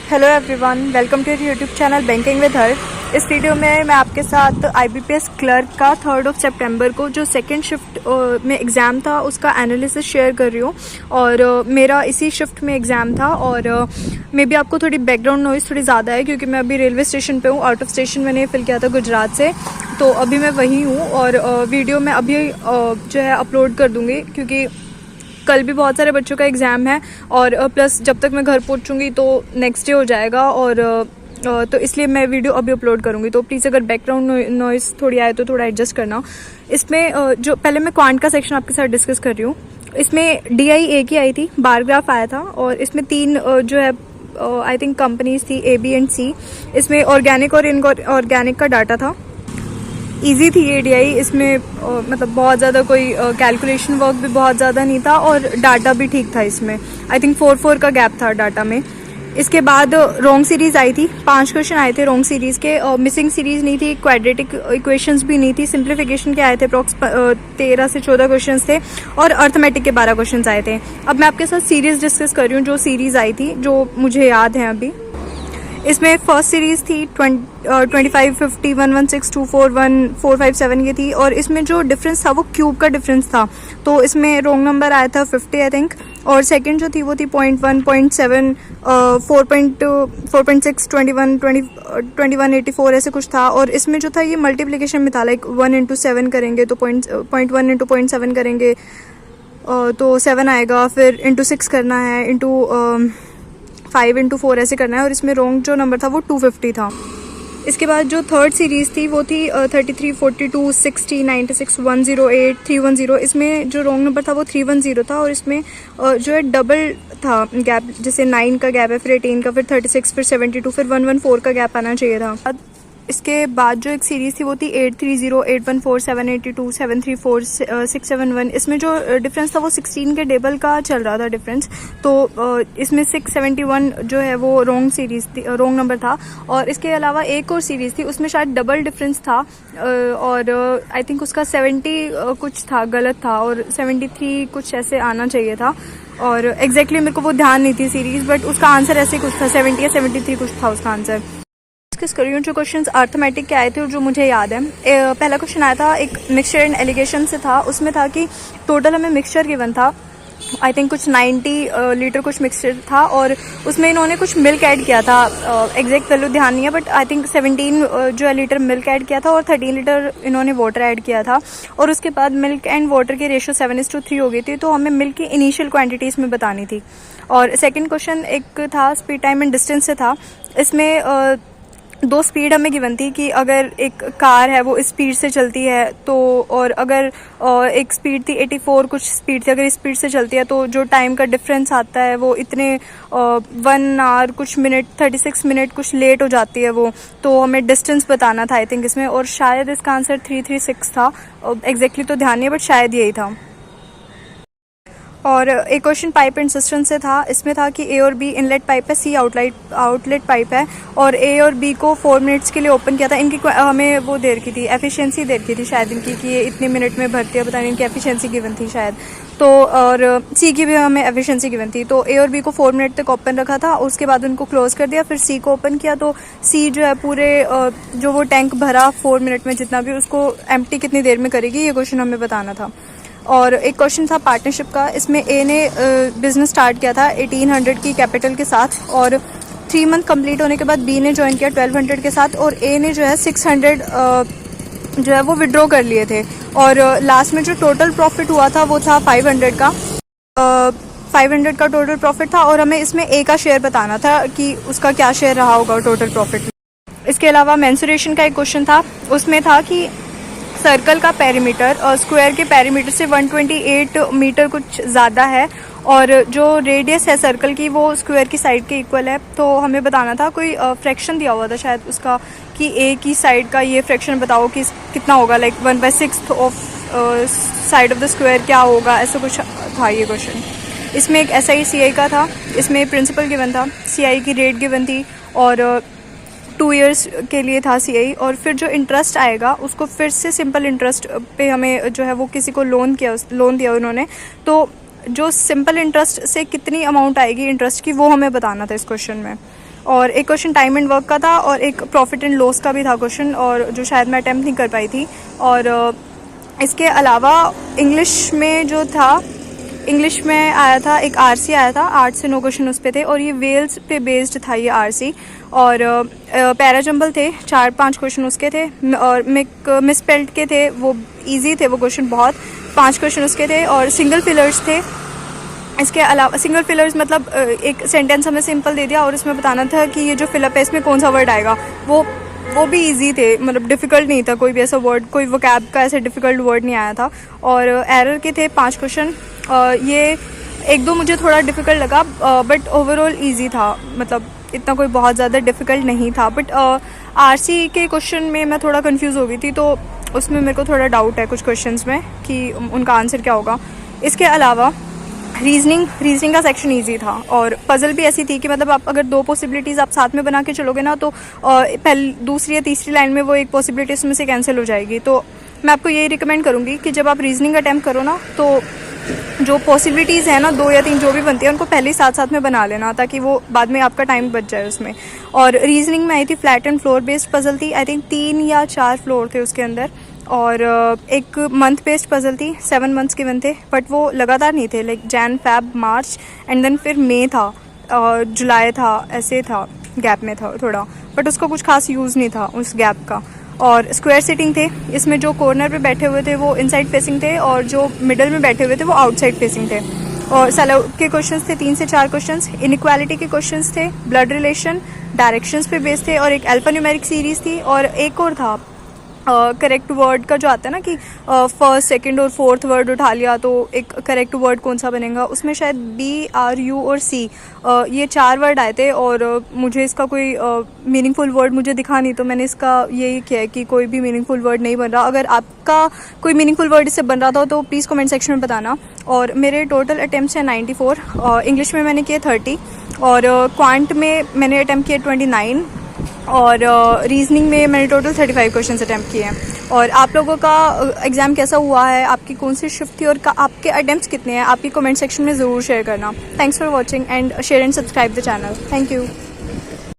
Hello everyone, welcome to YouTube channel banking with her. इस video में मैं आपके साथ आईबीपीएस क्लर्क का 3 सितंबर को जो सेकंड शिफ्ट में एग्ज़ाम था उसका एनालिसिस शेयर कर रही हूँ। और मेरा इसी शिफ्ट में एग्ज़ाम था और मे बी आपको थोड़ी बैकग्राउंड नॉइज़ थोड़ी ज़्यादा है क्योंकि मैं अभी रेलवे स्टेशन पे हूँ। आउट ऑफ स्टेशन मैंने फिल किया था गुजरात से, तो अभी मैं वहीं हूँ और वीडियो मैं अभी जो है अपलोड कर दूँगी क्योंकि कल भी बहुत सारे बच्चों का एग्ज़ाम है और प्लस जब तक मैं घर पहुंचूंगी तो नेक्स्ट डे हो जाएगा और तो इसलिए मैं वीडियो अभी अपलोड करूंगी। तो प्लीज़ अगर बैकग्राउंड नॉइज़ थोड़ी आए तो थोड़ा एडजस्ट करना। इसमें जो पहले मैं क्वांट का सेक्शन आपके साथ डिस्कस कर रही हूँ। इसमें DI एक ही आई थी, बार ग्राफ आया था और इसमें 3 जो है आई थिंक कंपनीज थी A, B एंड C। इसमें ऑर्गेनिक और इनऑर्गेनिक का डाटा था। इजी थी ये DI, इसमें मतलब बहुत ज़्यादा कोई कैलकुलेशन वर्क भी बहुत ज़्यादा नहीं था और डाटा भी ठीक था। इसमें आई थिंक 4 का गैप था डाटा में। इसके बाद रॉन्ग सीरीज़ आई थी, 5 क्वेश्चन आए थे रॉन्ग सीरीज़ के। मिसिंग सीरीज़ नहीं थी, क्वाड्रेटिक इक्वेशंस भी नहीं थी, सिंप्लीफिकेशन के आए थे अप्रॉक्स 13 से 14 क्वेश्चन थे और अर्थमेटिक के 12 क्वेश्चन आए थे। अब मैं आपके साथ सीरीज़ डिस्कस कर रही हूँ जो सीरीज़ आई थी, जो मुझे याद है अभी। इसमें फर्स्ट सीरीज़ थी 25, 50, 116, 241, 457 ये थी और इसमें जो डिफरेंस था वो क्यूब का डिफरेंस था, तो इसमें रॉन्ग नंबर आया था 50 आई थिंक। और सेकंड जो थी वो थी 0.1, 0.7, 4.6, 21, 2184 ऐसे कुछ था। और इसमें जो था ये मल्टीप्लिकेशन में था, लाइक 1 इंटू 7 करेंगे तो 0.1 इंटू 0.7 करेंगे तो 7 आएगा, फिर इंटू 6 करना है, इंटू 5 इंटू 4 ऐसे करना है। और इसमें रॉन्ग जो नंबर था वो 250 था। इसके बाद जो थर्ड सीरीज़ थी वो थी 33, 42, 60, 96, 108, 310। इसमें जो रॉन्ग नंबर था वो 310 था और इसमें जो है डबल था गैप, जैसे 9 का गैप है, फिर 18 का, फिर 36, फिर 72, फिर 114 का गैप आना चाहिए था। इसके बाद जो एक सीरीज़ थी वो थी 830, 814, 782, 734, 671। इसमें जो डिफरेंस था वो 16 के डबल का चल रहा था डिफरेंस, तो इसमें 671 जो है वो रॉन्ग सीरीज़ थी, रॉन्ग नंबर था। और इसके अलावा एक और सीरीज़ थी उसमें शायद डबल डिफरेंस था और आई थिंक उसका 70 कुछ था, गलत था, और 73 कुछ ऐसे आना चाहिए था। और एग्जैक्टली मेरे को वो ध्यान नहीं थी सीरीज़, बट उसका आंसर ऐसे कुछ था, 70 या 73 कुछ था उसका आंसर। डिस्कस कर रही हूँ जो क्वेश्चंस अर्थमेटिक के आए थे और जो मुझे याद है। पहला क्वेश्चन आया था एक मिक्सचर एंड एलिगेशन से था। उसमें था कि टोटल हमें मिक्सचर गिवन था, आई थिंक कुछ 90 लीटर कुछ मिक्सचर था और उसमें इन्होंने कुछ मिल्क ऐड किया था। एग्जैक्ट वैल्यू ध्यान नहीं है, बट आई थिंक 17 जो है लीटर मिल्क ऐड किया था और 13 लीटर इन्होंने वाटर ऐड किया था। और उसके बाद मिल्क एंड वाटर की रेशियो 7:3 हो गई थी, तो हमें मिल्क की इनिशियल क्वान्टिटीज़ में बतानी थी। और सेकेंड क्वेश्चन एक था स्पीड, टाइम एंड डिस्टेंस से था। इसमें 2 स्पीड हमें गिवन थी कि अगर एक कार है वो इस स्पीड से चलती है तो, और अगर एक स्पीड थी 84 कुछ स्पीड थी, अगर इस स्पीड से चलती है तो जो टाइम का डिफरेंस आता है वो इतने 1 आवर कुछ मिनट 36 मिनट कुछ लेट हो जाती है वो, तो हमें डिस्टेंस बताना था आई थिंक इसमें। और शायद इसका आंसर 336 था, एग्जैक्टली तो ध्यान नहीं है बट शायद यही था। और एक क्वेश्चन पाइप एंड सिस्टम से था। इसमें था कि A और B इनलेट पाइप है, C आउटलेट पाइप है और A और B को 4 मिनट्स के लिए ओपन किया था। इनकी हमें वो दे रखी थी, एफिशिएंसी दे रखी थी शायद इनकी कि ये इतने मिनट में भरती है, पता नहीं इनकी एफिशिएंसी गिवन थी शायद। तो और C की भी हमें एफिशिएंसी गिवन थी। तो A और B को 4 मिनट तक ओपन रखा था, उसके बाद उनको क्लोज कर दिया, फिर C को ओपन किया तो C जो है पूरे जो वो टैंक भरा 4 मिनट में जितना भी, उसको एम्प्टी कितनी देर में करेगी, ये क्वेश्चन हमें बताना था। और एक क्वेश्चन था पार्टनरशिप का। इसमें A ने बिजनेस स्टार्ट किया था 1800 की कैपिटल के साथ और 3 मंथ कंप्लीट होने के बाद B ने ज्वाइन किया 1200 के साथ और A ने जो है 600 जो है वो विड्रॉ कर लिए थे। और लास्ट में जो टोटल प्रॉफिट हुआ था वो था 500 का 500 का टोटल प्रॉफिट था। और हमें इसमें A का शेयर बताना था कि उसका क्या शेयर रहा होगा टोटल प्रॉफिट। इसके अलावा मेंसुरेशन का एक क्वेश्चन था। उसमें था कि सर्कल का पेरीमीटर और स्क्वायर के पेरीमीटर से 128 मीटर कुछ ज़्यादा है और जो रेडियस है सर्कल की वो स्क्वायर की साइड के इक्वल है। तो हमें बताना था, कोई फ्रैक्शन दिया हुआ था शायद उसका कि A की साइड का ये फ्रैक्शन बताओ कि कितना होगा, like 1/6 of side of the square क्या होगा, ऐसा कुछ था ये क्वेश्चन। इसमें एक SI CI का था। इसमें प्रिंसिपल गिवन था, CI की रेट गिवन थी और 2 इयर्स के लिए था CI। और फिर जो इंटरेस्ट आएगा उसको फिर से सिंपल इंटरेस्ट पे हमें जो है वो किसी को लोन दिया उन्होंने, तो जो सिंपल इंटरेस्ट से कितनी अमाउंट आएगी इंटरेस्ट की, वो हमें बताना था इस क्वेश्चन में। और एक क्वेश्चन टाइम एंड वर्क का था और एक प्रॉफिट एंड लॉस का भी था क्वेश्चन, और जो शायद मैं अटैम्प्ट नहीं कर पाई थी। और इसके अलावा इंग्लिश में जो था, इंग्लिश में आया था एक आरसी आया था, 8 से 9 क्वेश्चन उस पे थे, और ये वेल्स पे बेस्ड था ये आरसी। और पैराजंबल थे, 4-5 क्वेश्चन उसके थे, और मिसपेल्ट के थे, वो इजी थे वो क्वेश्चन बहुत, 5 क्वेश्चन उसके थे। और सिंगल फिलर्स थे। इसके अलावा सिंगल फिलर्स मतलब एक सेंटेंस हमें सिंपल दे दिया और इसमें बताना था कि ये जो फिलअप है इसमें कौन सा वर्ड आएगा। वो भी इजी थे, मतलब डिफ़िकल्ट नहीं था, कोई भी ऐसा वर्ड, कोई वोकैब का ऐसा डिफ़िकल्ट वर्ड नहीं आया था। और एरर के थे 5 क्वेश्चन। ये 1-2 मुझे थोड़ा डिफ़िकल्ट लगा, बट ओवरऑल इजी था, मतलब इतना कोई बहुत ज़्यादा डिफ़िकल्ट नहीं था। बट आरसी के क्वेश्चन में मैं थोड़ा कंफ्यूज हो गई थी, तो उसमें मेरे को थोड़ा डाउट है कुछ क्वेश्चंस में कि उनका आंसर क्या होगा। इसके अलावा रीजनिंग का सेक्शन इजी था, और पजल भी ऐसी थी कि मतलब आप अगर 2 पॉसिबिलिटीज़ आप साथ में बना के चलोगे ना, तो पहली, दूसरी या तीसरी लाइन में वो एक पॉसिबिलिटी उसमें से कैंसिल हो जाएगी। तो मैं आपको यही रिकमेंड करूँगी कि जब आप रीजनिंग अटैम्प्ट करो ना, तो जो पॉसिबिलिटीज़ है ना 2 या 3 जो भी बनती है उनको पहले ही साथ साथ में बना लेना, ताकि वो बाद में आपका टाइम बच जाए उसमें। और रीजनिंग में आई थी flat and floor based puzzle थी, आई थिंक 3 या 4 फ्लोर थे उसके अंदर। और एक मंथ बेस्ड पजल थी, 7 मंथ्स गिवन थे, बट वो लगातार नहीं थे, like Jan Feb March and then फिर मई था, जुलाई था, ऐसे था, गैप में था थोड़ा, बट उसका कुछ खास यूज़ नहीं था उस गैप का। और स्क्वायर सिटिंग थे, इसमें जो कॉर्नर पे बैठे हुए थे वो इनसाइड फेसिंग थे, और जो मिडल में बैठे हुए थे वो आउटसाइड फेसिंग थे। और सैलो के क्वेश्चंस थे 3 से 4 क्वेश्चंस, इनइक्वालिटी के क्वेश्चंस थे, ब्लड रिलेशन, डायरेक्शंस पे बेस्ड थे, और एक अल्फान्यूमेरिक सीरीज थी, और एक और था करेक्ट वर्ड का जो आता है ना कि फर्स्ट, सेकंड और फोर्थ वर्ड उठा लिया तो एक करेक्ट वर्ड कौन सा बनेगा, उसमें शायद बी, आर, यू और सी, ये 4 वर्ड आए थे। और मुझे इसका कोई मीनिंगफुल वर्ड मुझे दिखा नहीं, तो मैंने इसका यही किया है कि कोई भी मीनिंगफुल वर्ड नहीं बन रहा। अगर आपका कोई मीनिंगफुल वर्ड इससे बन रहा था तो प्लीज़ कमेंट सेक्शन में बताना। और मेरे टोटल अटैम्प्ट्स हैं 94, इंग्लिश में मैंने किए 30, और क्वांट में मैंने अटैम्प्ट किए 29, और रीजनिंग में मैंने टोटल 35 क्वेश्चन अटैम्प्ट किए हैं। और आप लोगों का एग्ज़ाम कैसा हुआ है, आपकी कौन सी शिफ्ट थी, और आपके अटैम्प्ट्स कितने हैं, आपकी कमेंट सेक्शन में ज़रूर शेयर करना। Thanks for watching and share and subscribe the channel. Thank you.